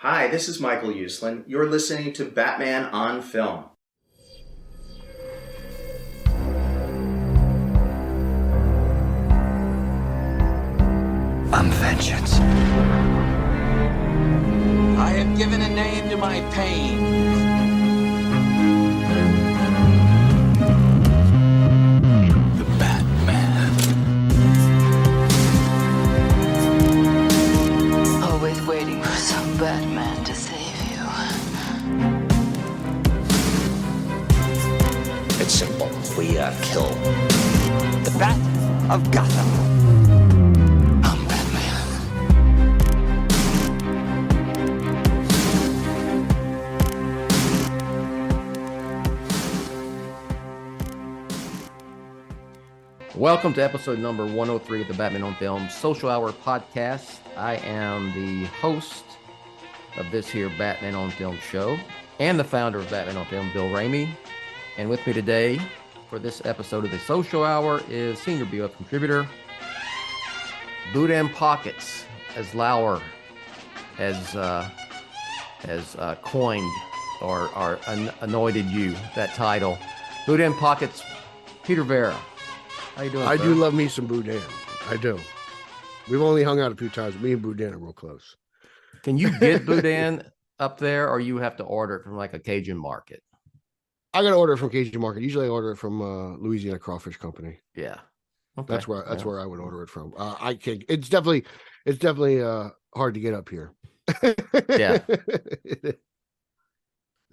Hi, this is Michael Uslan. You're listening to Batman on Film. I'm vengeance. I have given a name to my pain. The Batman. Always waiting for some Batman to save you. It's simple. We kill the Bat of Gotham. I'm Batman. Welcome to episode number 103 of the Batman on Film Social Hour podcast. I am the host of this here Batman on Film show and the founder of Batman on Film, Bill Ramey. And with me today for this episode of the Social Hour is senior BOF contributor, Boudin Pockets, as Lauer has coined or anointed you that title. Boudin Pockets, Peter Verra. How you doing, I sir? do love me some Boudin. I do. We've only hung out a few times. Me and Boudin are real close. Can you get Boudin up there, or you have to order it from like a Cajun market? I got to order it from Cajun Market. Usually I order it from Louisiana Crawfish Company. Yeah. Okay. That's where I would order it from. I can't. It's definitely hard to get up here. Yeah. It's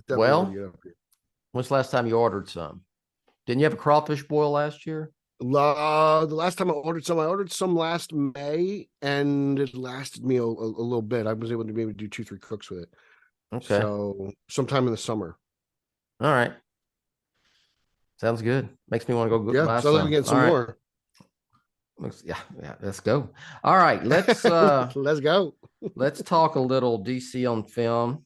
definitely Well, hard to get up here. when's the last time you ordered some? Didn't you have a crawfish boil last year? The last time I ordered some last May, and it lasted me a little bit. I was able to maybe do 2-3 cooks with it. Okay. So sometime in the summer. All right. Sounds good. Makes me want to go Yeah, buy so some. we get some All right. more. Yeah. Let's go. All right. Let's Let's go. let's talk a little DC on film.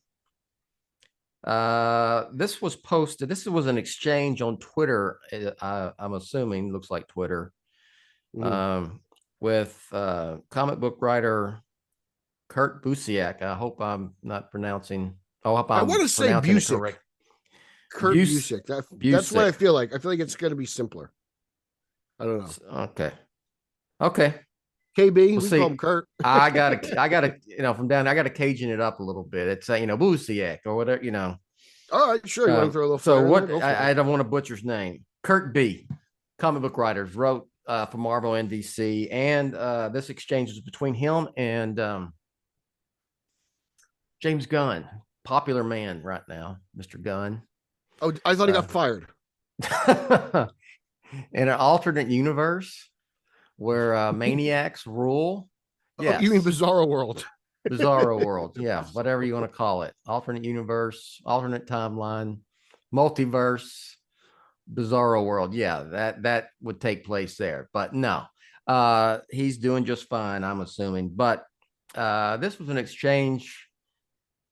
This was posted. This was an exchange on Twitter. I'm assuming looks like Twitter, with comic book writer Kurt Busiek. I hope I'm not pronouncing. I hope I I'm want to say pronouncing it Busiek. correct. Kurt Busiek. That's what I feel like. I feel like it's going to be simpler. I don't know. Okay. KB, We'll we see. call him Kurt. I gotta, from down. I gotta Cajun it up a little bit. It's Busiek or whatever, All right, sure. You want to throw a little So fire in what? there? Go for I it. don't want to butcher his name. Kurt B. Comic book writers wrote for Marvel and DC, and this exchange is between him and James Gunn, popular man right now, Mr. Gunn. Oh, I thought he got fired. In an alternate universe where maniacs rule. Yeah. Oh, you mean Bizarro World? Bizarro world, yeah, whatever you want to call it. Alternate universe, alternate timeline, multiverse, Bizarro world. Yeah, that would take place there. But no, he's doing just fine, I'm assuming. But this was an exchange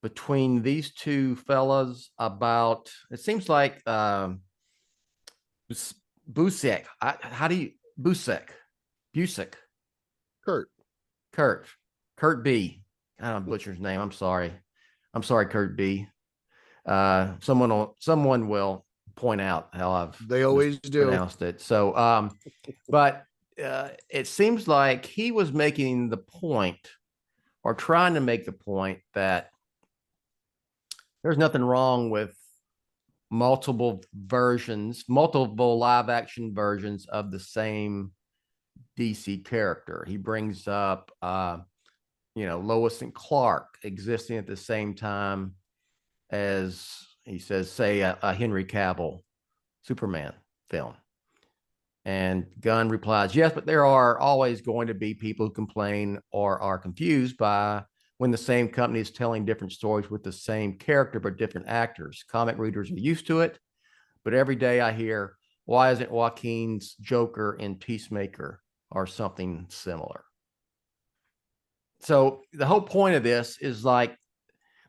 between these two fellas about, it seems like Busiek. How do you Busiek? Kurt B. I don't butcher his name. I'm sorry, Kurt B. Someone will point out how They always do. pronounced it. So, but it seems like he was making the point, or trying to make the point, that there's nothing wrong with multiple live action versions of the same DC character. He brings up Lois and Clark existing at the same time as, he says, say a Henry Cavill Superman film. And Gunn replies, yes, but there are always going to be people who complain or are confused by when the same company is telling different stories with the same character but different actors. Comic readers are used to it, but every day I hear, why isn't Joaquin's Joker in Peacemaker or something similar? So the whole point of this is like,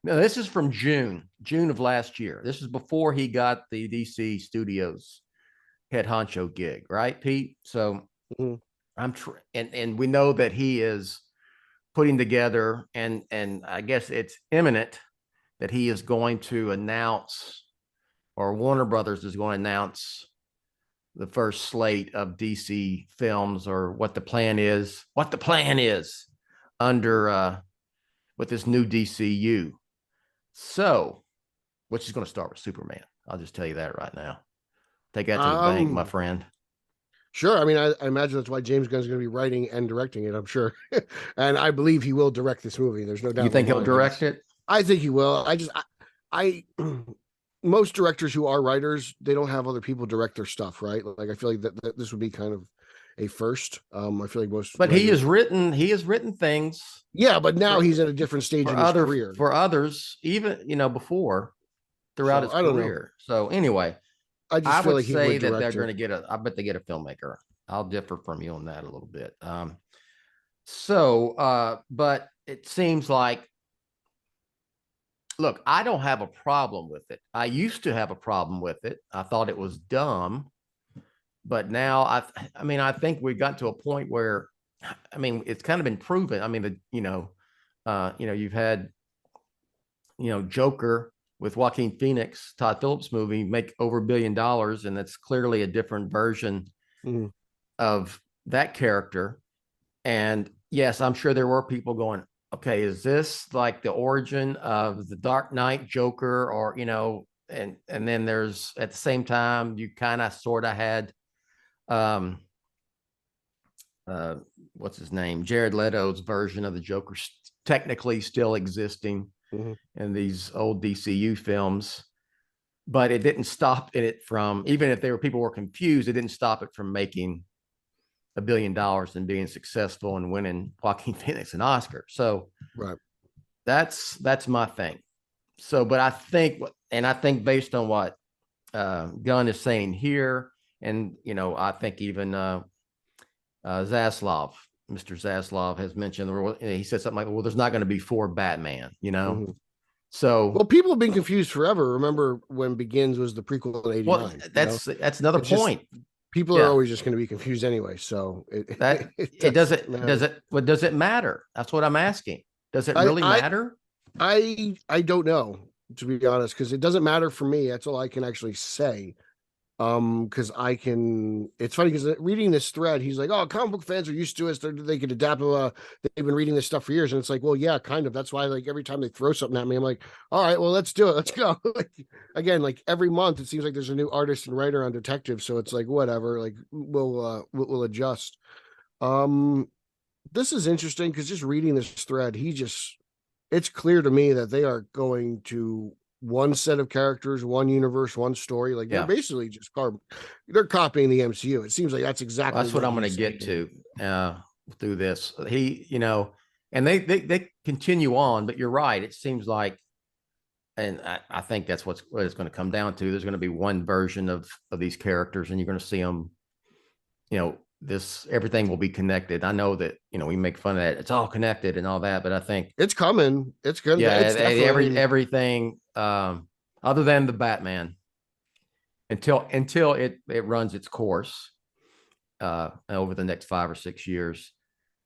now this is from June of last year. This is before he got the DC Studios head honcho gig, right, Pete? So and we know that he is putting together, and I guess it's imminent that he is going to announce, or Warner Brothers is going to announce, the first slate of DC films, or what the plan is. Under with this new DCU. So, which is going to start with Superman. I'll just tell you that right now. Take that to the bank, my friend. Sure. I mean, I imagine that's why James Gunn's going to be writing and directing it, I'm sure. And I believe he will direct this movie. There's no doubt. You think he'll direct it? I think he will. I most directors who are writers, they don't have other people direct their stuff, right? Like, I feel like that this would be kind of a first. I feel like most, but he has written things. Yeah, but now he's at a different stage in his career. For others, even before, throughout his career. So anyway, I would say that they're going to get I bet they get a filmmaker. I'll differ from you on that a little bit. But it seems like, look, I don't have a problem with it. I used to have a problem with it. I thought it was dumb, but now I think we got to a point where, it's kind of been proven. You've had, Joker with Joaquin Phoenix, Todd Phillips movie, make over $1 billion, and that's clearly a different version of that character. And yes, I'm sure there were people going, okay, is this like the origin of the Dark Knight Joker? Or, and then there's, at the same time, you kind of sort of had, what's his name? Jared Leto's version of the Joker technically still existing in these old DCU films, but it didn't stop it from, even if people were confused, it didn't stop it from making $1 billion and being successful and winning Joaquin Phoenix an Oscar. So right, that's my thing. So, but I think based on what Gunn is saying here, and I think even Zaslav, Mr. Zaslav, has mentioned, he said something like, well, there's not going to be 4 Batman, So, well, people have been confused forever. Remember when Begins was the prequel in '89? Well, that's another point. People are always just going to be confused anyway. So does it matter? That's what I'm asking. Does it really matter? I don't know, to be honest, because it doesn't matter for me. That's all I can actually say. Because it's funny because reading this thread, he's like, oh, comic book fans are used to it. They could adapt. They've been reading this stuff for years. And it's like, well, yeah, kind of. That's why, like, every time they throw something at me, I'm like, all right, well, let's do it. Let's go. Again, like every month, it seems like there's a new artist and writer on Detective. So it's like, whatever, like we'll adjust. This is interesting because just reading this thread, it's clear to me that they are going to one set of characters, one universe, one story. Like they're basically just they're copying the MCU. It seems like that's exactly that's what I'm going to get to through this. And they continue on, but you're right. It seems like, and I think that's what it's going to come down to. There's going to be one version of these characters, and you're going to see them. Everything will be connected. I know that we make fun of that. It's all connected and all that, but I think it's coming. It's good. Yeah, everything other than the Batman until it runs its course over the next 5 or 6 years.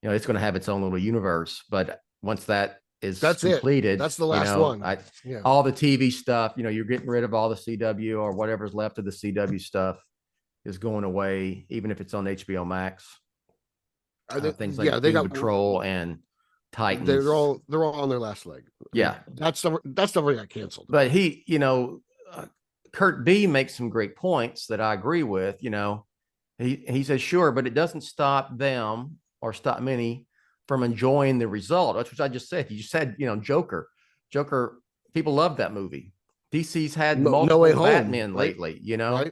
It's going to have its own little universe. But once that's completed, that's the last one. All the TV stuff. You're getting rid of all the CW or whatever's left of the CW stuff is going away, even if it's on HBO Max. Things like Doom Patrol and Titans. They're all on their last leg. Yeah, that stuff already got canceled. But Kurt B makes some great points that I agree with. He says sure, but it doesn't stop them or stop many from enjoying the result. That's what I just said. You said Joker. People love that movie. DC's had multiple Batman lately. Right?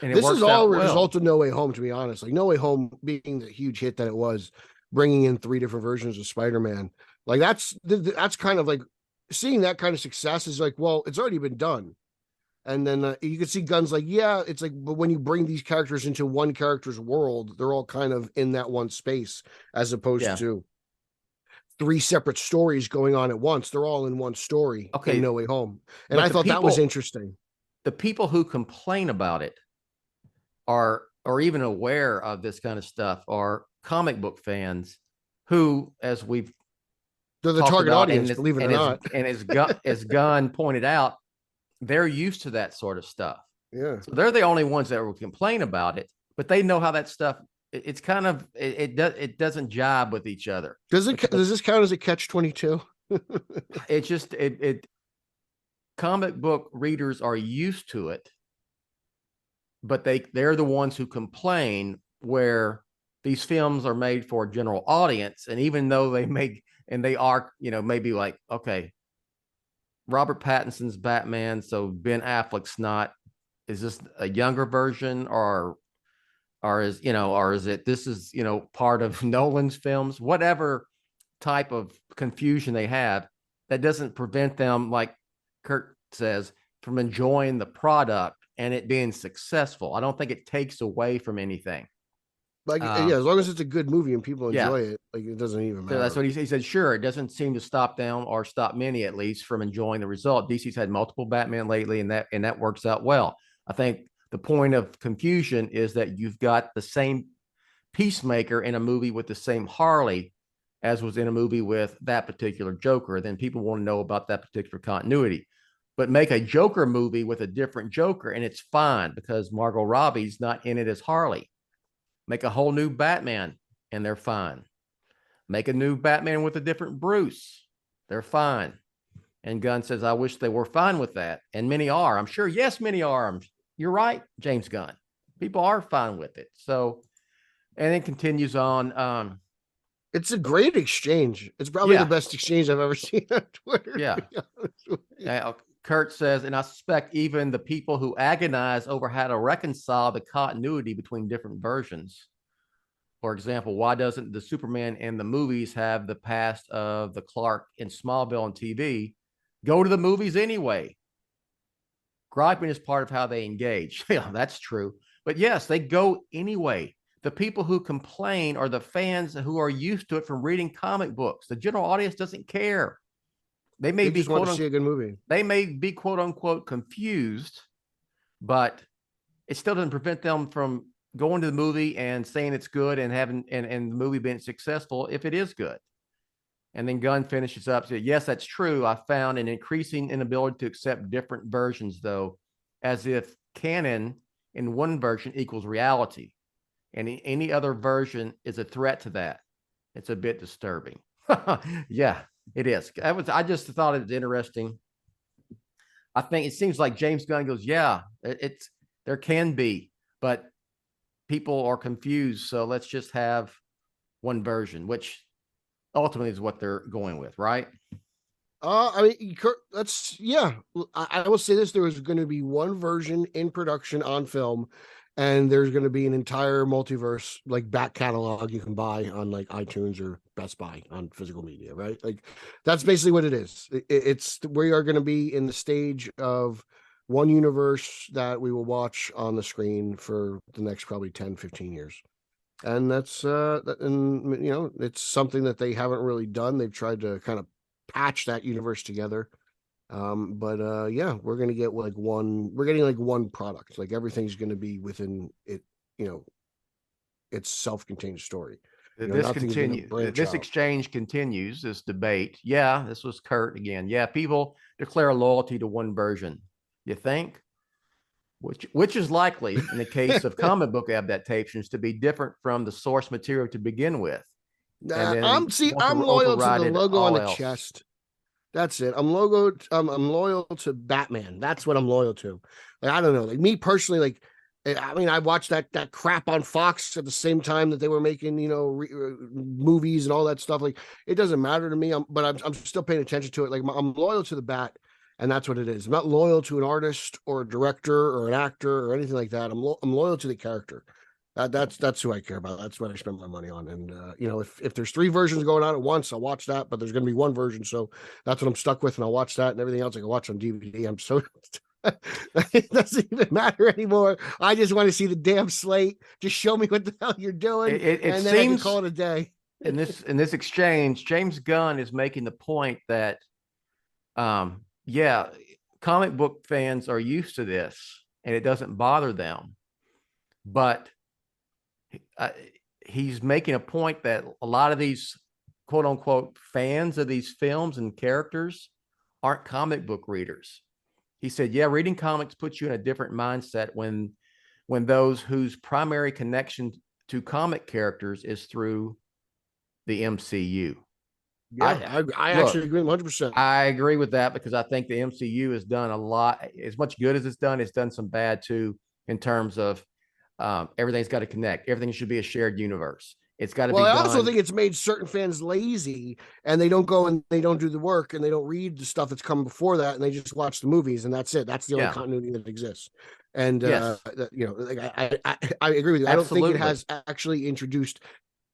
And this is all a result of No Way Home, to be honest. Like No Way Home being the huge hit that it was, bringing in 3 different versions of Spider-Man. Like that's kind of like seeing that kind of success is like, well, it's already been done. And then you can see Gunn's like, yeah, it's like, but when you bring these characters into one character's world, they're all kind of in that one space, as opposed to 3 separate stories going on at once. They're all in one story. Okay, in No Way Home. And I thought that was interesting. The people who complain about it are even aware of this kind of stuff are comic book fans who, as we've They're the talked target about, audience, believe it or not. and as Gunn pointed out, they're used to that sort of stuff. Yeah. So they're the only ones that will complain about it, but they know how that stuff. It's kind of it doesn't jibe with each other. Does this count as a catch-22? It's just comic book readers are used to it, but they're the ones who complain where these films are made for a general audience, and even though they are, maybe like, okay, Robert Pattinson's Batman, so Ben Affleck's not. Is this a younger version, or is it this is part of Nolan's films? Whatever type of confusion they have, that doesn't prevent them, like Kurt says, from enjoying the product and it being successful. I don't think it takes away from anything. Like, yeah, as long as it's a good movie and people enjoy it, like, it doesn't even matter. So that's what he said. Sure, it doesn't seem to stop them, or stop many at least, from enjoying the result. DC's had multiple Batman lately, and that works out well. I think the point of confusion is that you've got the same Peacemaker in a movie with the same Harley as was in a movie with that particular Joker. Then people want to know about that particular continuity. But make a Joker movie with a different Joker, and it's fine because Margot Robbie's not in it as Harley. Make a whole new Batman, and they're fine. Make a new Batman with a different Bruce. They're fine. And Gunn says, I wish they were fine with that. And many are. I'm sure, yes, many are. You're right, James Gunn. People are fine with it. So, and it continues on. It's a great exchange. It's probably the best exchange I've ever seen on Twitter. Yeah. Kurt says, and I suspect even the people who agonize over how to reconcile the continuity between different versions. For example, why doesn't the Superman in the movies have the past of the Clark in Smallville on TV? Go to the movies anyway. Griping is part of how they engage. Yeah, that's true. But yes, they go anyway. The people who complain are the fans who are used to it from reading comic books. The general audience doesn't care. They may be want to see a good movie. They may be quote unquote confused, but it still doesn't prevent them from going to the movie and saying it's good and having and the movie being successful if it is good. And then Gunn finishes up, said, yes, that's true. I found an increasing inability to accept different versions, though, as if canon in one version equals reality, and any other version is a threat to that. It's a bit disturbing. Yeah, it is. I just thought it was interesting. I think it seems like James Gunn goes, yeah, there can be, but people are confused. So let's just have one version, which ultimately is what they're going with, right? I mean, I will say this: there was going to be one version in production on film, and there's going to be an entire multiverse, like, back catalog you can buy on, like, iTunes or Best Buy on physical media, right? Like, that's basically what it is. It's we are going to be in the stage of one universe that we will watch on the screen for the next probably 10, 15 years. And that's it's something that they haven't really done. They've tried to kind of patch that universe together. Yeah, we're going to get we're getting like one product. Like, everything's going to be within it, its self-contained story. This exchange continues, this debate. Yeah, this was Kurt again. Yeah, people declare loyalty to one version. You think? Which is likely in the case of comic book adaptations to be different from the source material to begin with. I'm loyal to the logo on the chest. That's it. I'm loyal to Batman. That's what I'm loyal to. Like, I don't know. Like, me personally, like, I mean, I watched that crap on Fox at the same time that they were making, movies and all that stuff. Like, it doesn't matter to me. But I'm still paying attention to it. Like, I'm loyal to the Bat. And that's what it is. I'm not loyal to an artist or a director or an actor or anything like that. I'm loyal to the character. That's who I care about. That's what I spend my money on. And if there's 3 versions going on at once, I'll watch that. But there's going to be one version, so that's what I'm stuck with, and I'll watch that. And everything else I can watch on DVD. I'm so it doesn't even matter anymore. I just want to see the damn slate. Just show me what the hell you're doing, and then I can call it a day. In this exchange, James Gunn is making the point that yeah, comic book fans are used to this and it doesn't bother them. But he's making a point that a lot of these quote unquote fans of these films and characters aren't comic book readers. He said, yeah, reading comics puts you in a different mindset when those whose primary connection to comic characters is through the MCU. Yeah, I actually agree 100%. I agree with that because I think the MCU has done a lot. As much good as it's done some bad too, in terms of everything's got to connect. Everything should be a shared universe. It's got to be. I also think it's made certain fans lazy, and they don't go and they don't do the work, and they don't read the stuff that's come before that, and they just watch the movies, and that's it. That's the only continuity that exists. And I agree with you. I don't think it has actually introduced.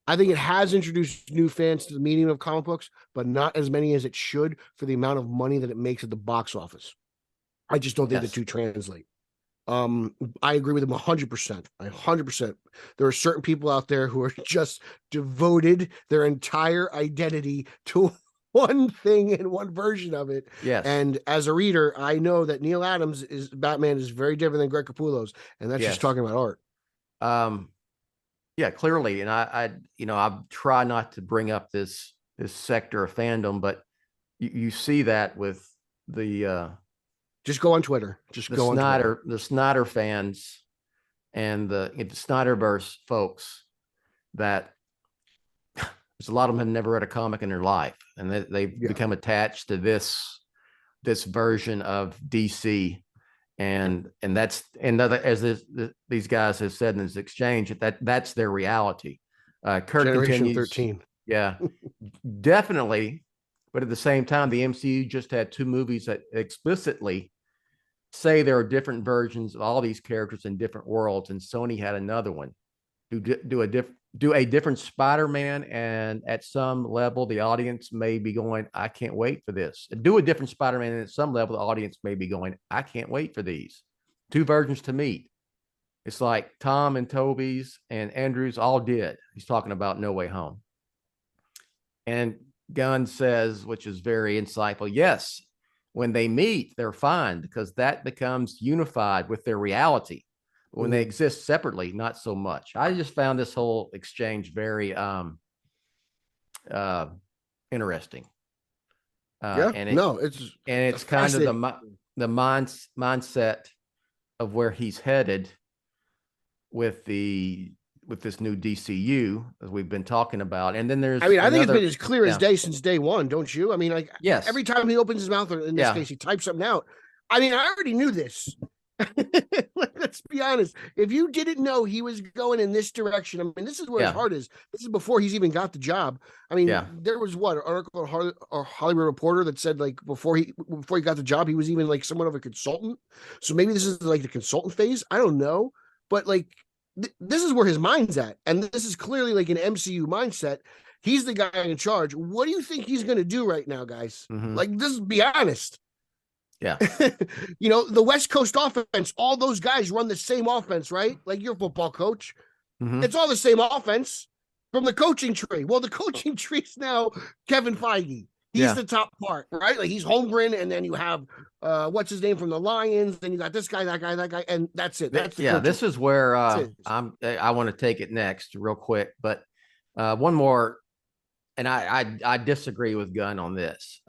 I think it has introduced new fans to the meaning of comic books, but not as many as it should for the amount of money that it makes at the box office. I just don't think the two translate. I agree with him 100%. 100%. There are certain people out there who are just devoted their entire identity to one thing and one version of it. Yes. And as a reader, I know that Neil Adams is Batman is very different than Greg Capullo's, and that's just talking about art. Yeah, clearly. And I try not to bring up this sector of fandom, but you see that with the just go on Twitter. Just go on Twitter. The Snyder fans and the Snyderverse folks that there's a lot of them have never read a comic in their life, and they've become attached to this version of DC. And that's as these guys have said in this exchange, that's their reality. Kurt Generation continues, 13. Yeah, definitely. But at the same time, the MCU just had 2 movies that explicitly say there are different versions of all these characters in different worlds, and Sony had another one do a different Spider-Man, and at some level the audience may be going, I can't wait for this. Do a different Spider-Man, and at some level the audience may be going, I can't wait for these 2 versions to meet. It's like Tom and Toby's and Andrew's all did. He's talking about No Way Home. And Gunn says, which is very insightful, yes, when they meet, they're fine because that becomes unified with their reality. But when they exist separately, not so much. I just found this whole exchange very interesting. It's kind of the mindset of where he's headed with this new DCU, as we've been talking about. And then there's, I think it's been as clear as day since day one, don't you? I mean, like, yes, every time he opens his mouth, or in this case, he types something out. I mean, I already knew this. Let's be honest. If you didn't know he was going in this direction, I mean, this is where his heart is. This is before he's even got the job. I mean, there was an article in Hollywood Reporter that said, like, before he got the job, he was even like somewhat of a consultant. So maybe this is like the consultant phase. I don't know, but like this is where his mind's at, and this is clearly like an MCU mindset. He's the guy in charge. What do you think he's going to do right now, guys? Like, just be honest. Yeah. The West Coast offense, all those guys run the same offense, right? Like your football coach. It's all the same offense from the coaching tree. Well, the coaching tree is now Kevin Feige. He's the top part, right? Like he's Holmgren, and then you have what's his name from the Lions, then you got this guy, that guy, and that's it. That's this is where I want to take it next real quick. But one more, and I disagree with Gunn on this.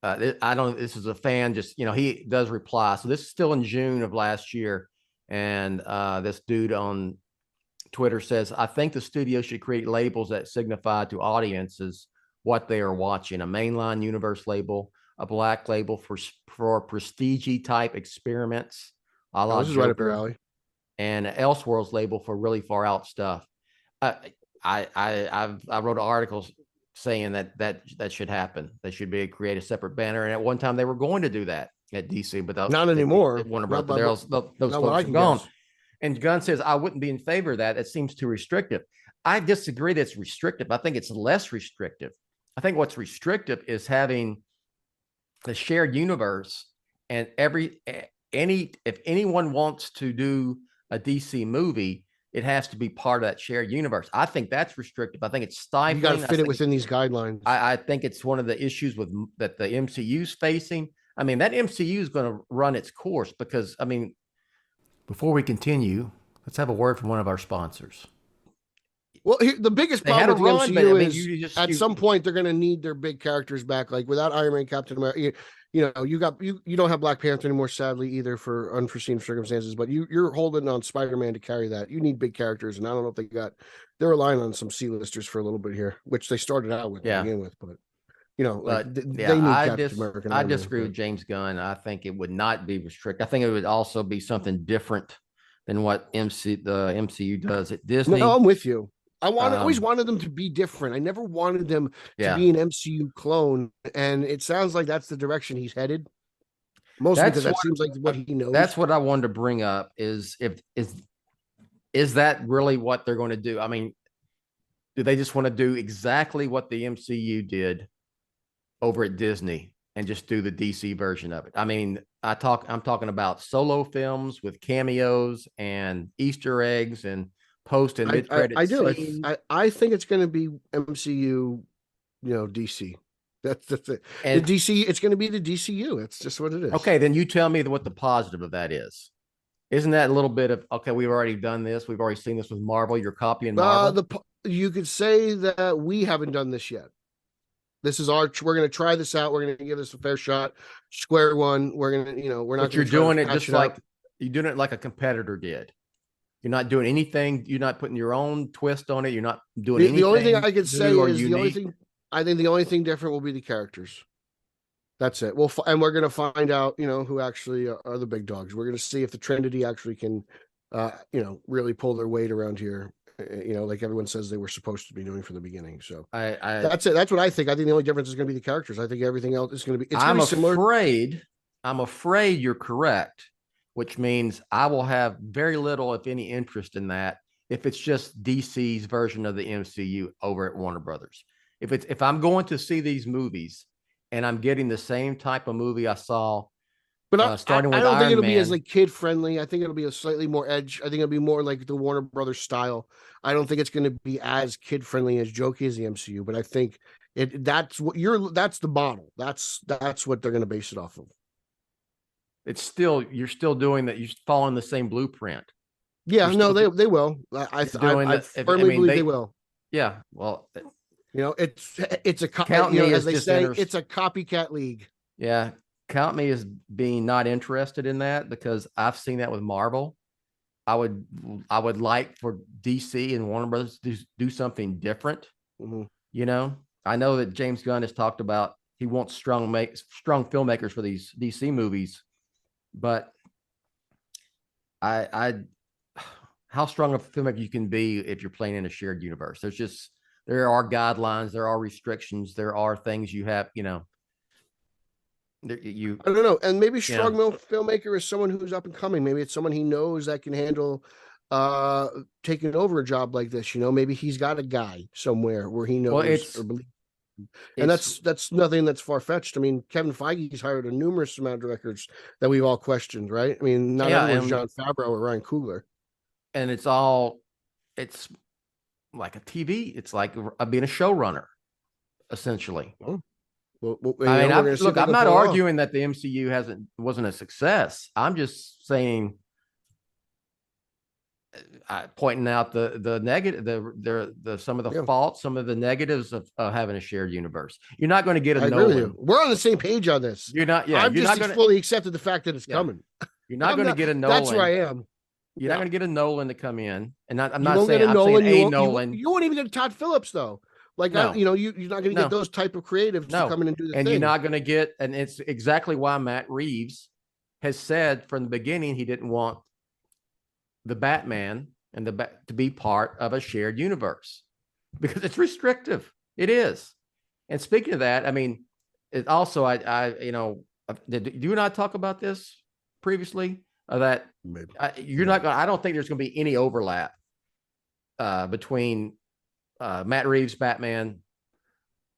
This is a fan, just, he does reply. So this is still in June of last year. And this dude on Twitter says, I think the studio should create labels that signify to audiences what they are watching. A mainline universe label, a black label for prestige type experiments. This is right up your alley. And an Elseworlds label for really far out stuff. I wrote articles saying that should happen. They should create a separate banner. And at one time they were going to do that at DC, but not anymore. Warner Brothers, those folks are gone. And Gunn says, I wouldn't be in favor of that. It seems too restrictive. I disagree that it's restrictive. I think it's less restrictive. I think what's restrictive is having the shared universe, and if anyone wants to do a DC movie, it has to be part of that shared universe. I think that's restrictive. I think it's stifling. You got to fit it within these guidelines. I think it's one of the issues that the MCU is facing. I mean, that MCU is going to run its course because, I mean, before we continue, let's have a word from one of our sponsors. Well, the biggest They had problem a with the run, but MCU I mean, is you just at some point they're going to need their big characters back. Like without Iron Man, Captain America, you don't have Black Panther anymore, sadly, either for unforeseen circumstances. But you're holding on Spider-Man to carry that. You need big characters, and I don't know if they're relying on some C-listers for a little bit here, which they started out with to begin with. But But they need Captain America. And I Iron Man, disagree with James Gunn. I think it would not be restricted. I think it would also be something different than what the MCU does at Disney. No, I'm with you. Always wanted them to be different. I never wanted them to be an MCU clone, and it sounds like that's the direction he's headed. Mostly because that seems like what he knows. That's what I wanted to bring up is that really what they're going to do? I mean, do they just want to do exactly what the MCU did over at Disney and just do the DC version of it? I mean, I'm talking about solo films with cameos and Easter eggs and post and mid credit scenes. I think it's going to be MCU, DC. That's it. And the DC, it's going to be the DCU. It's just what it is. Okay, then you tell me what the positive of that is. Isn't that a little bit of, okay, we've already done this. We've already seen this with Marvel. You're copying Marvel. You could say that we haven't done this yet. We're going to try this out. We're going to give this a fair shot. Square one. We're going to, we're not. But you're doing it just like you're doing it like a competitor did. You're not doing anything. You're not putting your own twist on it. You're not doing anything. The only thing I could say is unique. I think the only thing different will be the characters. That's it. And we're going to find out, who actually are the big dogs. We're going to see if the Trinity actually can, really pull their weight around here. Like everyone says they were supposed to be doing from the beginning. So that's it. That's what I think. I think the only difference is going to be the characters. I think everything else is going to be. I'm afraid you're correct, which means I will have very little, if any, interest in that if it's just DC's version of the MCU over at Warner Brothers. If I'm going to see these movies and I'm getting the same type of movie I saw, but starting with I don't Iron think it'll Man, be as like kid friendly. I think it'll be a slightly more edge. I think it'll be more like the Warner Brothers style. I don't think it's going to be as kid friendly as jokey as the MCU, but I think that's the model. That's what they're going to base it off of. You're still doing that. You're following the same blueprint. Yeah, they will. I firmly believe they will. Yeah, well, it's a as they say, it's a copycat league. Yeah, count me as being not interested in that because I've seen that with Marvel. I would like for DC and Warner Brothers to do something different. Mm-hmm. I know that James Gunn has talked about he wants strong filmmakers for these DC movies, but how strong of a filmmaker you can be if you're playing in a shared universe. There are guidelines, there are restrictions, there are things you have, I don't know. And maybe strong filmmaker is someone who's up and coming. Maybe it's someone he knows that can handle taking over a job like this. Maybe he's got a guy somewhere where he knows or believes. And that's nothing that's far-fetched. I mean, Kevin Feige's hired a numerous amount of directors that we've all questioned, right? I mean, not everyone's John Favreau or Ryan Coogler. And it's like a TV. It's like being a showrunner, essentially. Oh. Well, I'm not arguing that the MCU wasn't a success. I'm just saying, pointing out the negative, the some of the faults, some of the negatives of having a shared universe. You're not going to get a Nolan. We're on the same page on this. You're not. Yeah, I've just fully accepted the fact that it's coming. You're not going to get a Nolan. That's where I am. You're not going to get a Nolan to come in, and I'm not saying a Nolan. You won't even get a Todd Phillips though. Like, no. You're not going to get those type of creatives to come in and do the thing. You're not going to get, and it's exactly why Matt Reeves has said from the beginning he didn't want the Batman and to be part of a shared universe because it's restrictive. It is. And speaking of that, I mean, it also, did you and I talk about this previously? That you're not going. I don't think there's going to be any overlap between Matt Reeves Batman,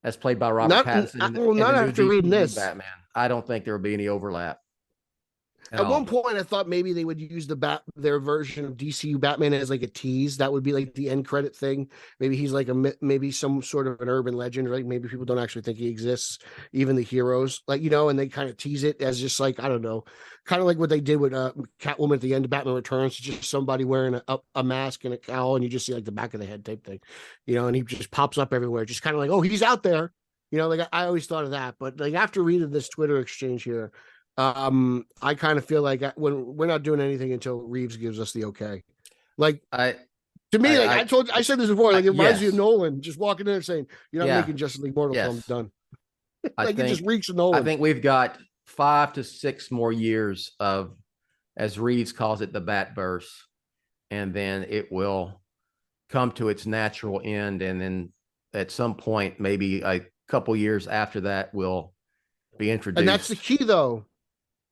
as played by Robert Pattinson. Not after reading this, Batman. I don't think there will be any overlap. At one point, I thought maybe they would use their version of DCU Batman as like a tease. That would be like the end credit thing. Maybe he's like maybe some sort of an urban legend, right? Maybe people don't actually think he exists, even the heroes, like, you know, and they kind of tease it as just like, I don't know, kind of like what they did with Catwoman at the end of Batman Returns, just somebody wearing a mask and a cowl, and you just see like the back of the head type thing, you know, and he just pops up everywhere, just kind of like, oh, he's out there, you know, like I always thought of that. But like after reading this Twitter exchange here, I kind of feel like when we're not doing anything until Reeves gives us the okay. Like I said this before, like it reminds me of Nolan just walking in and saying, "You're not making Justice League Mortal Kombat done." Like it just reeks of Nolan. I think we've got 5 to 6 more years of, as Reeves calls it, the Batverse, and then it will come to its natural end, and then at some point, maybe a couple years after that, will be introduced. And that's the key, though.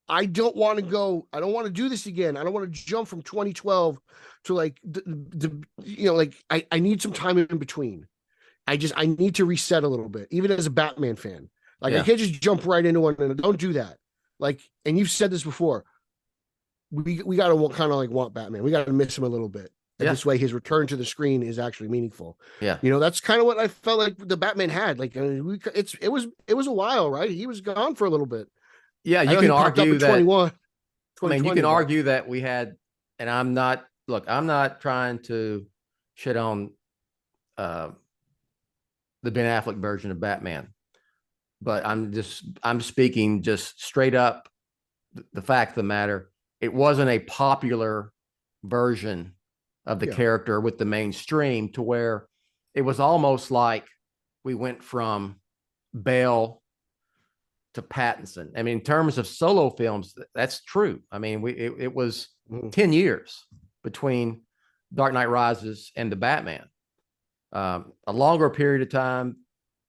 I don't want to do this again. I don't want to jump from 2012 to like you know, like I need some time in between. I need to reset a little bit, even as a Batman fan. Like I can't just jump right into one, and don't do that. Like, and you've said this before, we got to kind of like want Batman. We got to miss him a little bit. And this way his return to the screen is actually meaningful. Yeah. You know, that's kind of what I felt like the Batman had. Like it was a while, right? He was gone for a little bit. Yeah, you can argue that. I mean, you can argue that we had, and I'm not trying to shit on the Ben Affleck version of Batman, but I'm speaking just straight up the fact of the matter. It wasn't a popular version of the character with the mainstream, to where it was almost like we went from Bale to Pattinson. I mean, in terms of solo films, that's true. I mean, it was 10 years between Dark Knight Rises and the Batman. A longer period of time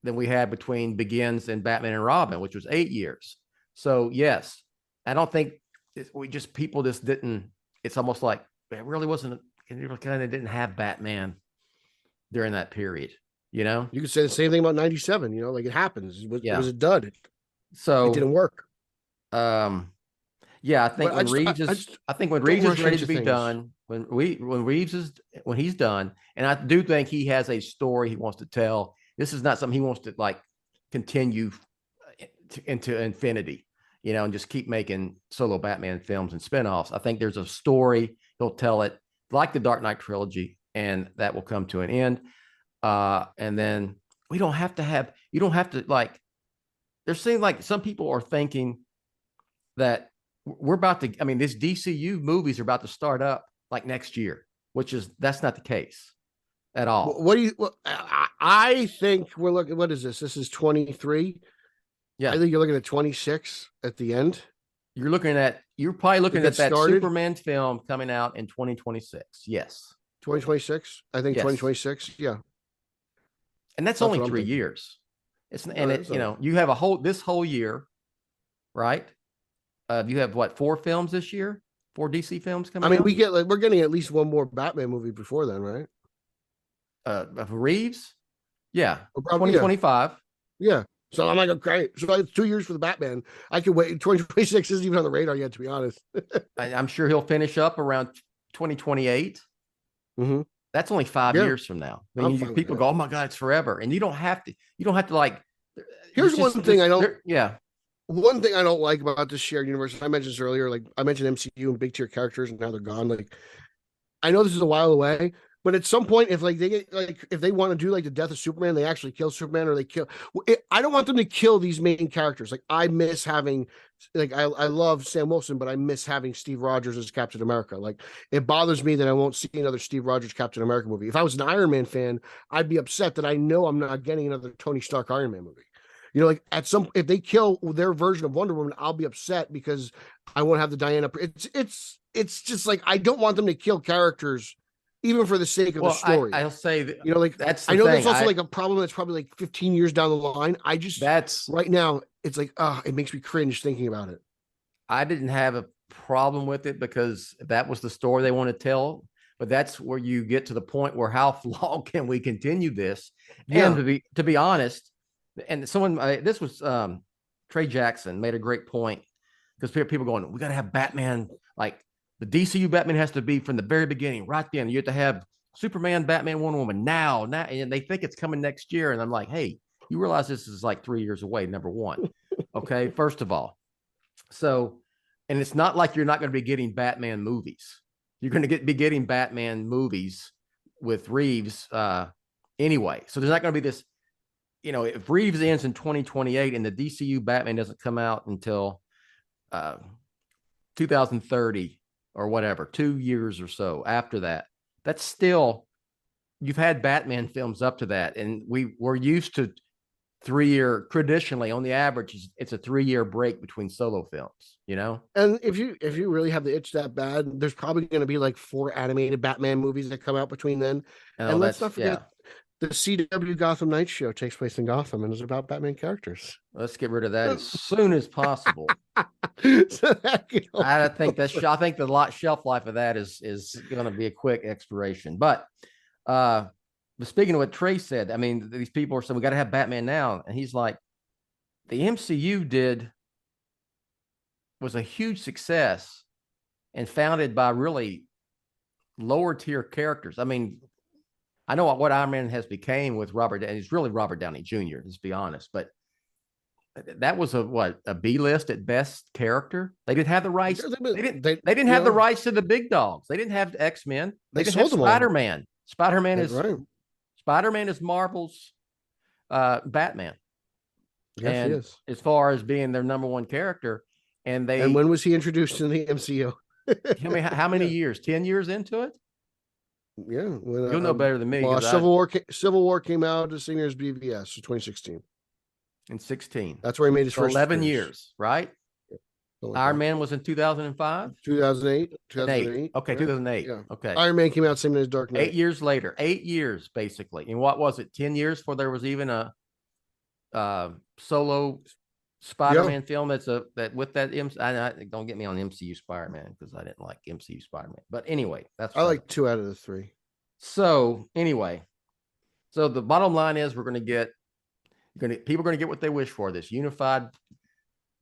than we had between Begins and Batman and Robin, which was 8 years. So yes, I don't think people just didn't. It's almost like it really wasn't. It kind of didn't have Batman during that period. You know, you could say the same thing about 97. You know, like it happens. It was a dud. So it didn't work. I think when Reeves is ready to be done, when he's done, and I do think he has a story he wants to tell. This is not something he wants to like continue into infinity, you know, and just keep making solo Batman films and spinoffs. I think there's a story, he'll tell it like the Dark Knight trilogy, and that will come to an end. And then you don't have to like. There seems like some people are thinking that we're about to, I mean, these DCU movies are about to start up like next year, that's not the case at all. I think we're looking, what is this? This is 23. Yeah. I think you're looking at 26 at the end. You're probably looking at that Superman film coming out in 2026. Yes. 2026. I think 2026. Yeah. And that's only 3 years. You know, you have this whole year, right? You have what, 4 films this year? 4 DC films coming out? I mean, we're getting at least one more Batman movie before then, right? Reeves? Yeah. 2025. Yeah. So I'm like, okay, so it's 2 years for the Batman. I can wait. 2026 isn't even on the radar yet, to be honest. I'm sure he'll finish up around 2028. Mm-hmm. That's only 5 years from now. I mean, people go, "Oh my God, it's forever," and you don't have to like. Here's one thing I don't. Yeah. One thing I don't like about this shared universe. I mentioned this earlier. Like I mentioned MCU and big tier characters, and now they're gone. Like I know this is a while away, but at some point, if they want to do like the death of Superman, they actually kill Superman, or they kill. I don't want them to kill these main characters. Like I miss having. Like I love Sam Wilson, but I miss having Steve Rogers as Captain America. Like it bothers me that I won't see another Steve Rogers Captain America movie. If I was an Iron Man fan, I'd be upset that I know I'm not getting another Tony Stark Iron Man movie. You know, like if they kill their version of Wonder Woman, I'll be upset because I won't have the Diana. It's just like I don't want them to kill characters, even for the sake of the story. I'll say that, you know, like that's. I know there's also like a problem that's probably like 15 years down the line. That's right now. It's like, it makes me cringe thinking about it. I didn't have a problem with it because that was the story they want to tell. But that's where you get to the point where how long can we continue this? Yeah. And to be honest, and someone, this was Trey Jackson made a great point because people going, we got to have Batman, like the DCU Batman has to be from the very beginning, right then. You have to have Superman, Batman, Wonder Woman now, and they think it's coming next year. And I'm like, hey, you realize this is like 3 years away, number one. Okay, first of all. So, and it's not like you're not going to be getting Batman movies. You're going to be getting Batman movies with Reeves anyway. So there's not going to be this, if Reeves ends in 2028 and the DCU Batman doesn't come out until 2030 or whatever, 2 years or so after that, that's still, you've had Batman films up to that. And we're used to 3-year, traditionally on the average, it's a 3-year break between solo films, And if you really have the itch that bad, there's probably going to be like 4 animated Batman movies that come out between then. And let's not forget, the CW Gotham Knights show takes place in Gotham and is about Batman characters. Let's get rid of that as soon as possible. So I think the shelf life of that is going to be a quick expiration. But speaking of what Trey said, I mean, these people are saying we got to have Batman now, and he's like, the MCU was a huge success and founded by really lower tier characters. I mean, I know what Iron Man has became with Robert, and it's really Robert Downey Jr., let's be honest, but that was a B list at best character. They didn't have the rights. They didn't have the rights to the big dogs. They didn't have X-Men. They didn't have Spider-Man. Spider-Man is Marvel's Batman. Yes, and he is. As far as being their number one character, and when was he introduced in the MCU? How many years? 10 years into it? Yeah, you'll know better than me. Well, Civil War came out as seniors BVS, so 2016. In 16. That's where he made his first 11 appearance. years, right? Iron Man was in 2005? 2008. 2008. Okay, 2008. Yeah. Okay. Iron Man came out same as Dark Knight. 8 years later. 8 years, basically. And what was it? 10 years before there was even a solo Spider-Man film don't get me on MCU Spider-Man because I didn't like MCU Spider-Man. But anyway, I like 2 out of the 3. So anyway, the bottom line is people are going to get what they wish for, this unified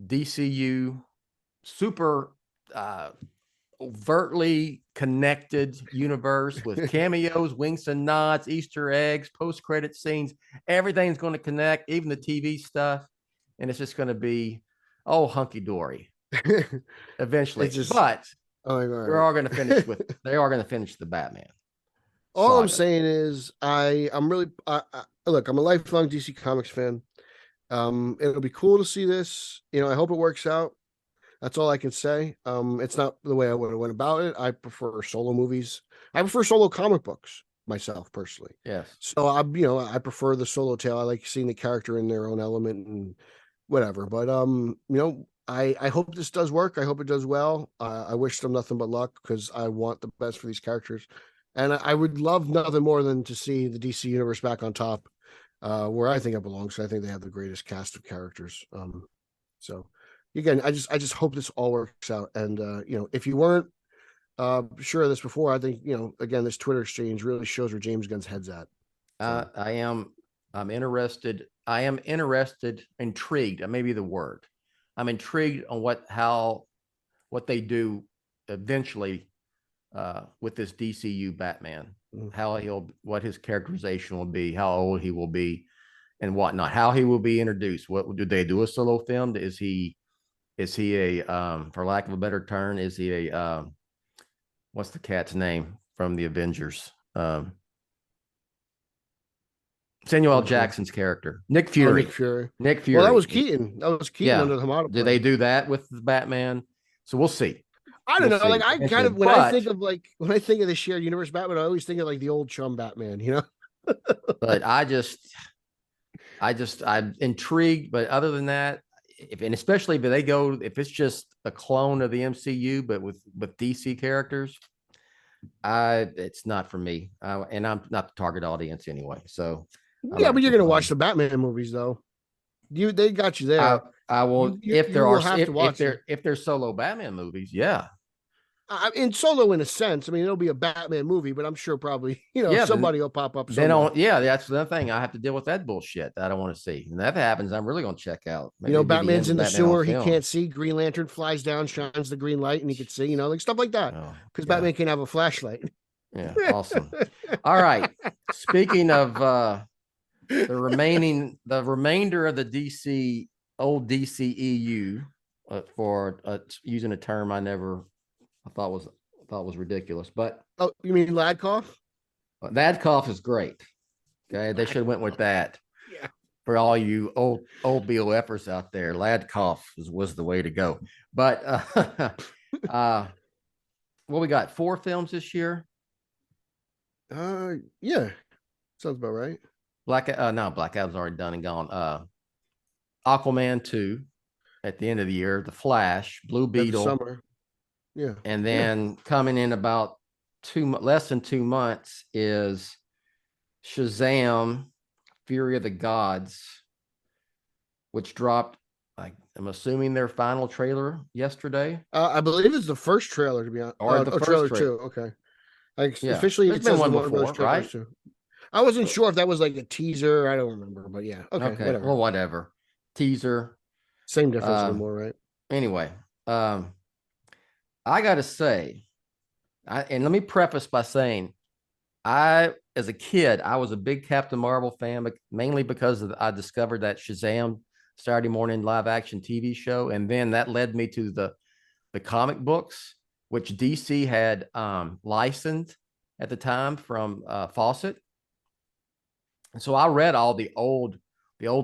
DCU, super overtly connected universe with cameos, winks and nods, Easter eggs, post-credit scenes. Everything's going to connect, even the TV stuff. And it's just going to be, hunky-dory eventually. But they are going to finish the Batman. All I'm saying is look, I'm a lifelong DC Comics fan. It'll be cool to see this. I hope it works out. That's all I can say. It's not the way I would have went about it. I prefer solo movies. I prefer solo comic books myself personally. Yes. So I prefer the solo tale. I like seeing the character in their own element and whatever. But I hope this does work. I hope it does well. I wish them nothing but luck because I want the best for these characters. And I would love nothing more than to see the DC universe back on top, where I think it belongs. I think they have the greatest cast of characters. So again, I just hope this all works out. And if you weren't sure of this before, I think again, this Twitter exchange really shows where James Gunn's head's at. So. I'm interested. I am interested, intrigued. That may be the word. I'm intrigued on what they do eventually with this DCU Batman, what his characterization will be, how old he will be, and whatnot, how he will be introduced. What do they do a solo film? Is he a for lack of a better term, is he a what's the cat's name from the Avengers? Samuel L. Jackson's character, Nick Fury. Nick Fury. Well, that was Keaton. Under the model. Do they do that with the Batman? So we'll see. I don't know. Like I kind of when I think of the shared universe Batman, I always think of like the old chum Batman, But I'm intrigued. But other than that, especially if it's just a clone of the MCU, but with DC characters, it's not for me. And I'm not the target audience anyway. So yeah, but you're gonna watch the Batman movies though. They got you there. I will if they're solo Batman movies. Yeah. in Solo, in a sense. I mean, it'll be a Batman movie, but I'm sure probably Yeah, somebody will pop up. They somewhere. don't. Yeah, that's the thing. I have to deal with that bullshit that I don't want to see. And that happens, I'm really going to check out. Maybe it'll be the end Batman's of in the Batman on sewer. He film. can't see. Green Lantern flies down, shines the green light, and he can see. Like stuff like that. Oh, Because yeah. Batman can have a flashlight. Yeah, awesome. All right. Speaking of the remainder of the DC old DCEU, for using a term I thought was ridiculous, but Oh, you mean Ladkoff? Ladkoff is great. Okay, they should have went with that. Yeah. For all you old BOFers out there, Ladkoff was the way to go. But what we got? 4 films this year. Yeah, sounds about right. Black Adam's already done and gone. Aquaman 2 at the end of the year. The Flash, Blue Beetle, Summer. Yeah, and then coming in about less than 2 months is Shazam, Fury of the Gods, which dropped. I'm assuming their final trailer yesterday. I believe it's the first trailer, to be honest. Or the first trailer trailer. 2. Okay. Yeah. Officially, There's it been says one one of those before, trailers right? too. I wasn't sure if that was like a teaser. I don't remember, but yeah. Okay, whatever. Well, whatever. Teaser. Same difference anymore, right? Anyway, I gotta say, and let me preface by saying, as a kid, I was a big Captain Marvel fan, but mainly because I discovered that Shazam Saturday morning live action TV show, and then that led me to the comic books, which DC had licensed at the time from Fawcett. And so I read all the old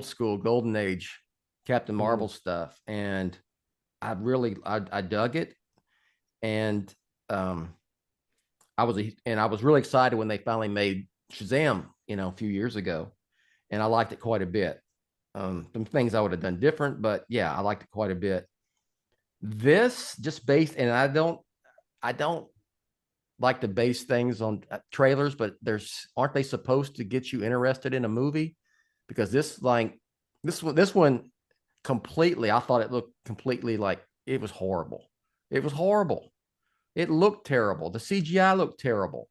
school Golden Age Captain Marvel stuff, and I dug it. And I was really excited when they finally made Shazam, a few years ago, and I liked it quite a bit. Some things I would have done different, but yeah, I liked it quite a bit. This just based, and I don't like to base things on trailers, but aren't they supposed to get you interested in a movie? Because this one completely, I thought it looked completely like it was horrible. It was horrible. It looked terrible. The CGI looked terrible.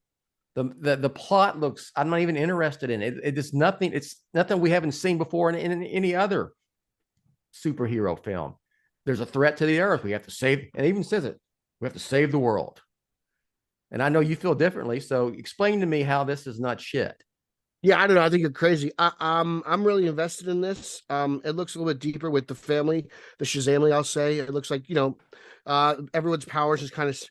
The plot looks, I'm not even interested in it. It's nothing we haven't seen before in any other superhero film. There's a threat to the earth. We have to save, and it even says it, we have to save the world. And I know you feel differently. So explain to me how this is not shit. Yeah, I don't know. I think you're crazy. I'm really invested in this. It looks a little bit deeper with the family, the Shazamily, I'll say. It looks like, everyone's powers is kind of,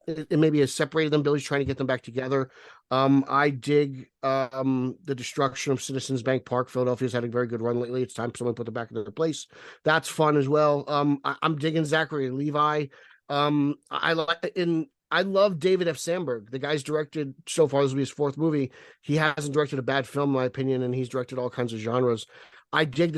it maybe has separated them. Billy's trying to get them back together. I dig the destruction of Citizens Bank Park. Philadelphia's had a very good run lately. It's time someone put them back into their place. That's fun as well. I'm digging Zachary Levi. I love David F. Sandberg. The guy's directed, so far, this will be his 4th movie. He hasn't directed a bad film, in my opinion, and he's directed all kinds of genres. I dig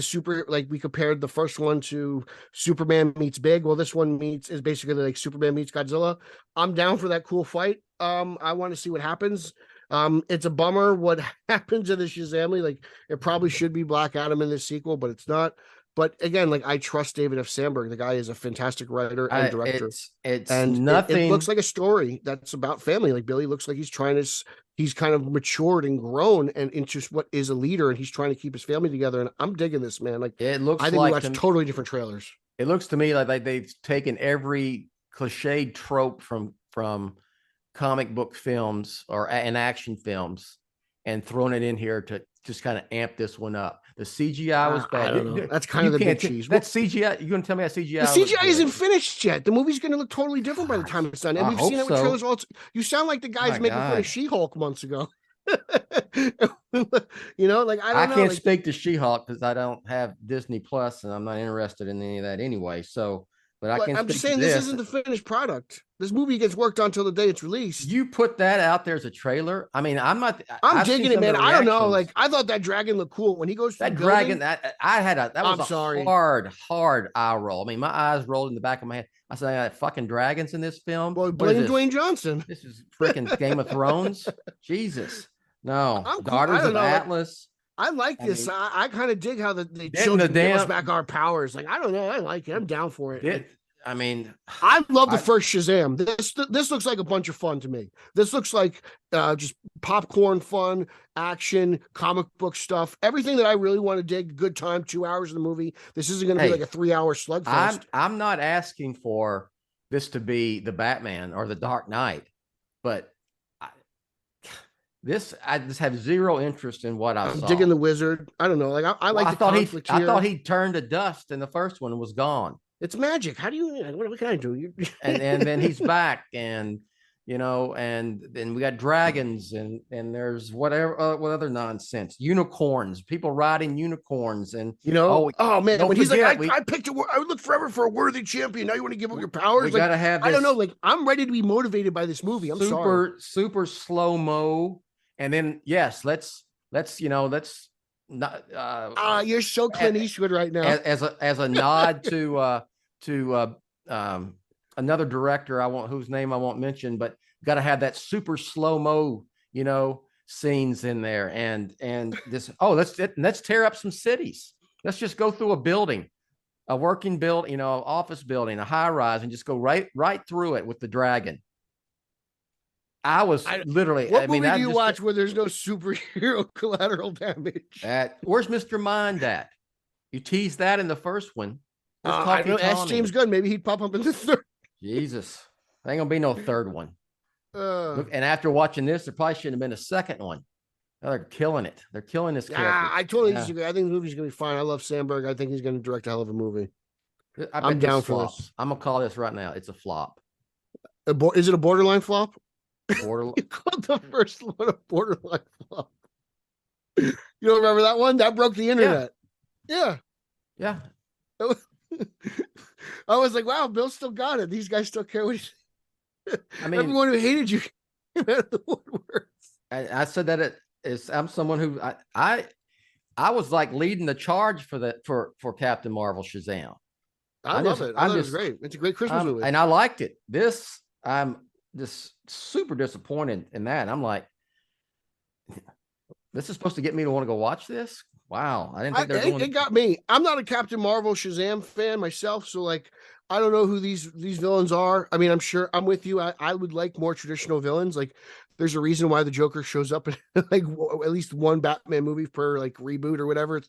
we compared the first one to Superman meets Big. Well, this one is basically like Superman meets Godzilla. I'm down for that cool fight. I want to see what happens. It's a bummer what happens in the Shazamily. Like, it probably should be Black Adam in this sequel, but it's not. But again, I trust David F. Sandberg. The guy is a fantastic writer and director. It's and nothing. It looks like a story that's about family. Like, Billy looks like he's kind of matured and grown and into what is a leader, and he's trying to keep his family together. And I'm digging this, man. Like, it looks I think we watched totally different trailers. It looks to me like they've taken every cliched trope from comic book films and action films and thrown it in here to just kind of amp this one up. The CGI was bad. I don't know. That's kind of the big cheese. That CGI, you're going to tell me that CGI? The CGI isn't finished yet. The movie's going to look totally different by the time it's done. And we've seen it with trailers. You sound like the guys making fun of She-Hulk months ago. I can't speak to She-Hulk because I don't have Disney Plus and I'm not interested in any of that anyway. So, but I'm just saying this isn't the finished product. This movie gets worked on till the day it's released. You put that out there as a trailer. I mean, I'm digging it, man. I don't know. Like, I thought that dragon looked cool when he goes. That dragon. That was a hard eye roll. I mean, my eyes rolled in the back of my head. I said, I got fucking dragons in this film. Well, blame Dwayne Johnson. This is freaking Game of Thrones. Jesus. No. Daughters of Atlas. I like this. I kind of dig how they chose to give us back our powers. Like, I don't know. I like it. I'm down for it. I mean, I love the first Shazam. This looks like a bunch of fun to me. This looks like just popcorn fun, action, comic book stuff, everything that I really want to dig. Good time, 2 hours of the movie. This isn't going to be like a 3-hour slugfest. I'm not asking for this to be the Batman or the Dark Knight, but I just have zero interest in what I saw. Digging the Wizard. I don't know. Like I like the conflict here. I thought he turned to dust in the first one and was gone. It's magic. How do you? What can I do? and then he's back, and and then we got dragons, and there's whatever what other nonsense, unicorns, people riding unicorns, and oh man, when he's like, I picked I would look forever for a worthy champion. Now you want to give up your powers? We gotta have. I don't know. Like I'm ready to be motivated by this movie. I'm super slow mo, and then yes, let's not. You're so Clint Eastwood right now. As a nod to another director whose name I won't mention, but got to have that super slow mo, scenes in there, and this. Oh, let's tear up some cities. Let's just go through a building, a working building, office building, a high rise, and just go right through it with the dragon. Literally. What movie do you watch where there's no superhero collateral damage? Where's Mr. Mind at? You teased that in the first one. I don't know. Ask James Gunn. Maybe he'd pop up in the third. Jesus, there ain't gonna be no third one. Look, and after watching this, there probably shouldn't have been a second one. Now they're killing it. They're killing this character. I totally disagree. I think the movie's gonna be fine. I love Sandberg. I think he's gonna direct a hell of a movie. I'm down for this. I'm gonna call this right now. It's a flop. Is it a borderline flop? Borderline. You called the first one a borderline flop. You don't remember that one? That broke the internet. Yeah. I was like, wow, Bill still got it. These guys still care what everyone who hated you the woodworks. I said that I'm someone who I was like leading the charge for Captain Marvel Shazam. I love it. I thought it was great. It's a great Christmas movie. And I liked it. This, I'm just super disappointed in that. I'm like, this is supposed to get me to want to go watch this. Wow, I didn't think it got me. I'm not a Captain Marvel Shazam fan myself, so like I don't know who these villains are. I mean, I'm sure I'm with you. I would like more traditional villains. Like there's a reason why the Joker shows up in like at least one Batman movie per like reboot or whatever,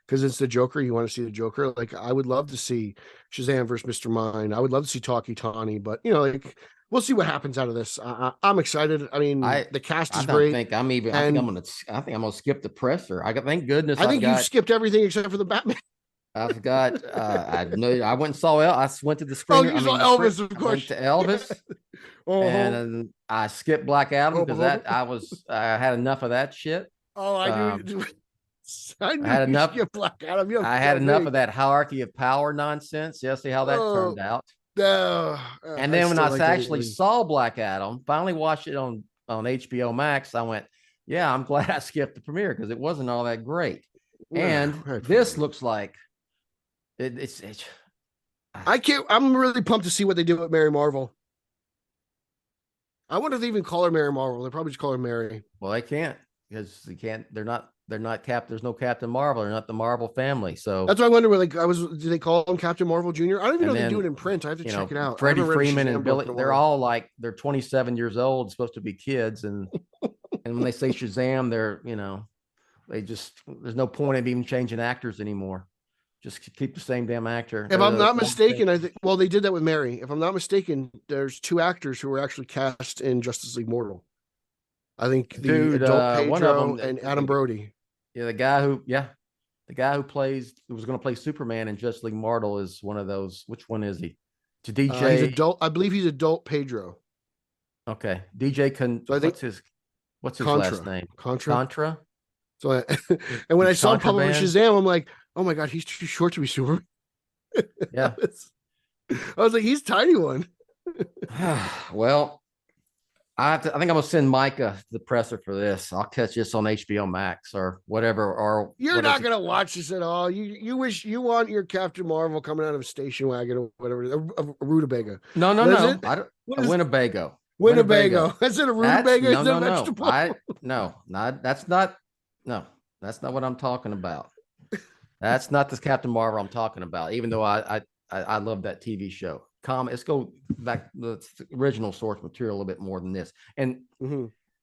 because it's the Joker. You want to see the Joker. Like I would love to see Shazam versus Mr. Mind. I would love to see Talkie Tawny, but like we'll see what happens out of this. I'm excited. I mean, the cast is great. I think I'm gonna skip the presser. Thank goodness. I think you skipped everything except for the Batman. I've got. I went and saw I went to the screen. Oh, you saw Elvis, of course. I went to Elvis, and I skipped Black Adam because I had enough of that shit. Oh, I knew. I had enough. Black Adam. I had enough of that hierarchy of power nonsense. Yeah, see how that turned out. And then when I actually saw Black Adam, finally watched it on HBO Max, I went, yeah, I'm glad I skipped the premiere because it wasn't all that great. And this looks like it's I'm really pumped to see what they do with Mary Marvel. I wonder if they even call her Mary Marvel. They probably just call her Mary. Well, they can't because they're not there's no Captain Marvel. They're not the Marvel family. So that's why I wonder. Do they call him Captain Marvel Jr.? I don't even know if they do it in print. I have to check it out. Freddie Freeman and Billy, they're all like they're 27 years old, supposed to be kids, and when they say Shazam, they're there's no point of even changing actors anymore. Just keep the same damn actor. If I'm not mistaken, I think they did that with Mary. If I'm not mistaken, there's 2 actors who were actually cast in Justice League Mortal. I think the adult Pedro one of them, and Adam Brody. Yeah, the guy who was going to play Superman in Justice League Mortal is one of those. Which one is he? To DJ, he's adult. I believe he's adult Pedro. Okay, DJ. What's his last name? Contra. So, and when I saw him pop up in Shazam, I'm like, oh my god, he's too short to be Superman. Yeah, I was like, he's tiny one. Well, I think I'm gonna send Micah the presser for this. I'll catch this on HBO Max or whatever. Or you're not gonna watch this at all. You wish you want your Captain Marvel coming out of a station wagon or whatever. A rutabaga. No. A Winnebago. Winnebago. Is it a rutabaga? That's not what I'm talking about. That's not this Captain Marvel I'm talking about. Even though I I love that TV show. Let's go back to the original source material a little bit more than this. And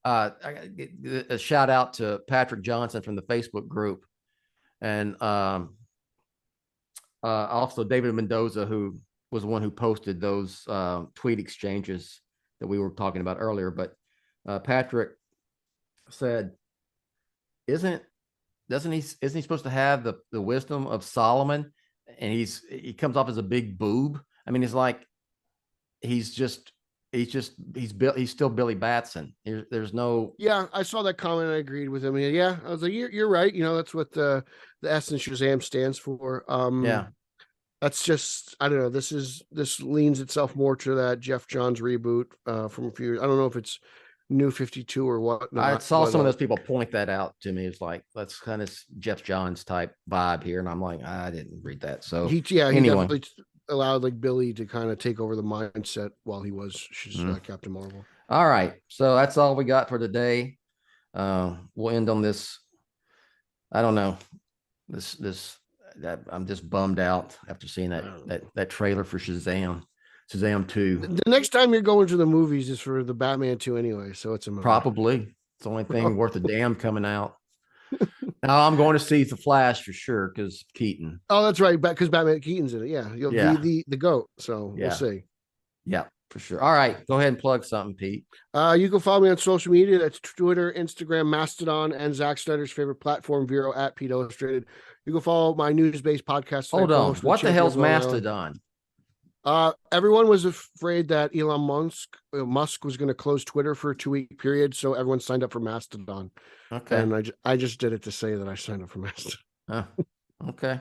a shout out to Patrick Johnson from the Facebook group, and also David Mendoza, who was the one who posted those tweet exchanges that we were talking about earlier. But Patrick said, isn't he supposed to have the wisdom of Solomon? And he comes off as a big boob. I mean, it's like he's still Billy Batson. There's no. Yeah, I saw that comment. I agreed with him. Yeah, I was like, you're right. You know, that's what the S in SHAZAM stands for. Yeah, that's just, I don't know. This leans itself more to that Jeff Johns reboot from a few years. I don't know if it's New 52 or what. I saw some of those people point that out to me. It's like, that's kind of Jeff Johns type vibe here, and I'm like, I didn't read that. So he definitely allowed like Billy to kind of take over the mindset while he was Captain Marvel. All right, so that's all we got for today. We'll end on this. I don't know. That I'm just bummed out after seeing that trailer for Shazam 2. The next time you're going to the movies is for the Batman 2 anyway, so it's a movie. Probably. It's the only thing worth a damn coming out. Now I'm going to see The Flash for sure because Keaton. Oh, that's right, because Batman Keaton's in it. Yeah, you'll be the GOAT. So we'll see. Yeah, for sure. All right, go ahead and plug something, Pete. You can follow me on social media. That's Twitter, Instagram, Mastodon, and Zack Snyder's favorite platform, Verra at Pete Illustrated. You can follow my news-based podcast. Hold on, what the hell's Mastodon? Everyone was afraid that Elon Musk was going to close Twitter for a 2-week period, so everyone signed up for Mastodon. Okay, and I just did it to say that I signed up for Mastodon. Okay.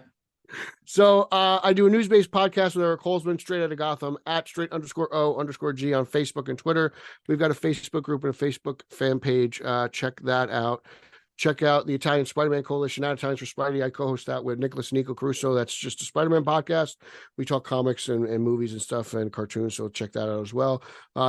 So I do a news-based podcast with Eric Holzman, straight out of Gotham, at @straight_O_G on Facebook and Twitter. We've got a Facebook group and a Facebook fan page. Check that out. Check out the Italian Spider-Man Coalition at Italians for Spidey. I co-host that with Nicholas and Nico Caruso. That's just a Spider-Man podcast. We talk comics and movies and stuff and cartoons, so check that out as well.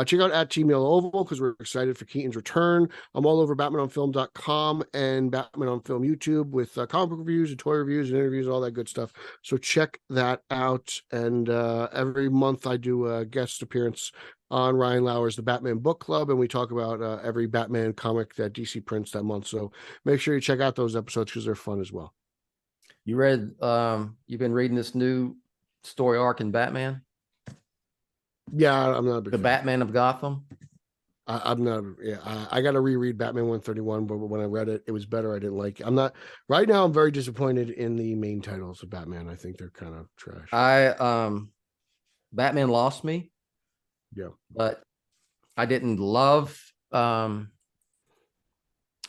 Check out at Team Yellow Oval because we're excited for Keaton's return. I'm all over BatmanOnFilm.com and Batman on Film YouTube with comic book reviews and toy reviews and interviews, all that good stuff. So check that out. And every month I do a guest appearance on Ryan Lauer's The Batman Book Club, and we talk about every Batman comic that DC prints that month. So make sure you check out those episodes because they're fun as well. You've been reading this new story arc in Batman? Yeah, I'm not a big fan. Batman of Gotham? I'm not. Yeah, I got to reread Batman 131, but when I read it, it was better. I didn't like it. I'm not right now. I'm very disappointed in the main titles of Batman. I think they're kind of trash. Batman lost me. Yeah, but I didn't love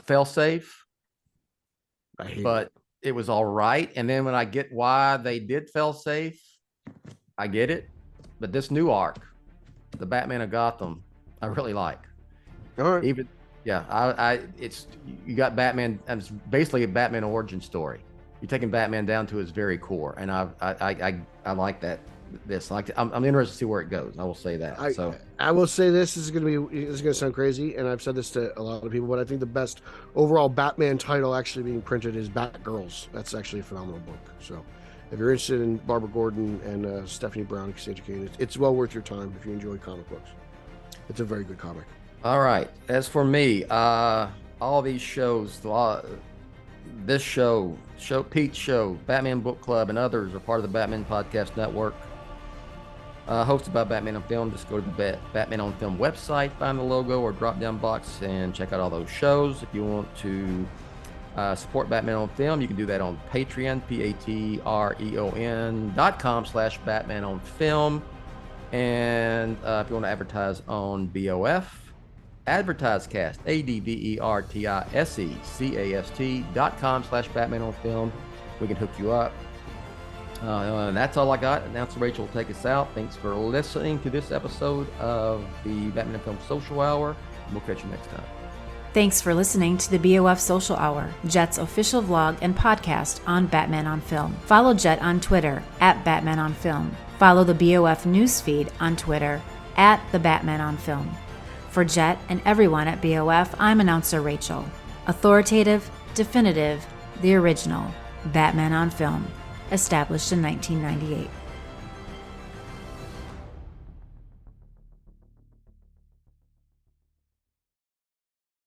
Failsafe, but it was all right. And then when I get why they did Failsafe, I get it. But this new arc, the Batman of Gotham, I really like. All right. It's you got Batman, and it's basically a Batman origin story. You're taking Batman down to his very core, and I like that. I'm interested to see where it goes. I will say that. I will say this is going to sound crazy, and I've said this to a lot of people, but I think the best overall Batman title actually being printed is Batgirls. That's actually a phenomenal book. So if you're interested in Barbara Gordon and Stephanie Brown, it's well worth your time if you enjoy comic books. It's a very good comic. All right. As for me, all these shows, this show, Pete's show, Batman Book Club, and others are part of the Batman Podcast Network. Hosted by Batman on Film. Just go to the Batman on Film website, find the logo or drop down box, and check out all those shows. If you want to support Batman on Film, you can do that on Patreon, patreon.com/Batman on Film. And if you want to advertise on BOF, AdvertiseCast, AdvertiseCast.com/Batman on Film. We can hook you up. And that's all I got. Announcer Rachel will take us out. Thanks for listening to this episode of the Batman and Film Social Hour. We'll catch you next time. Thanks for listening to the BOF Social Hour, Jet's official vlog and podcast on Batman on Film. Follow Jet on Twitter @BatmanOnFilm. Follow the BOF newsfeed on Twitter @TheBatmanOnFilm. For Jet and everyone at BOF, I'm announcer Rachel. Authoritative, definitive, the original, Batman on Film. Established in 1998.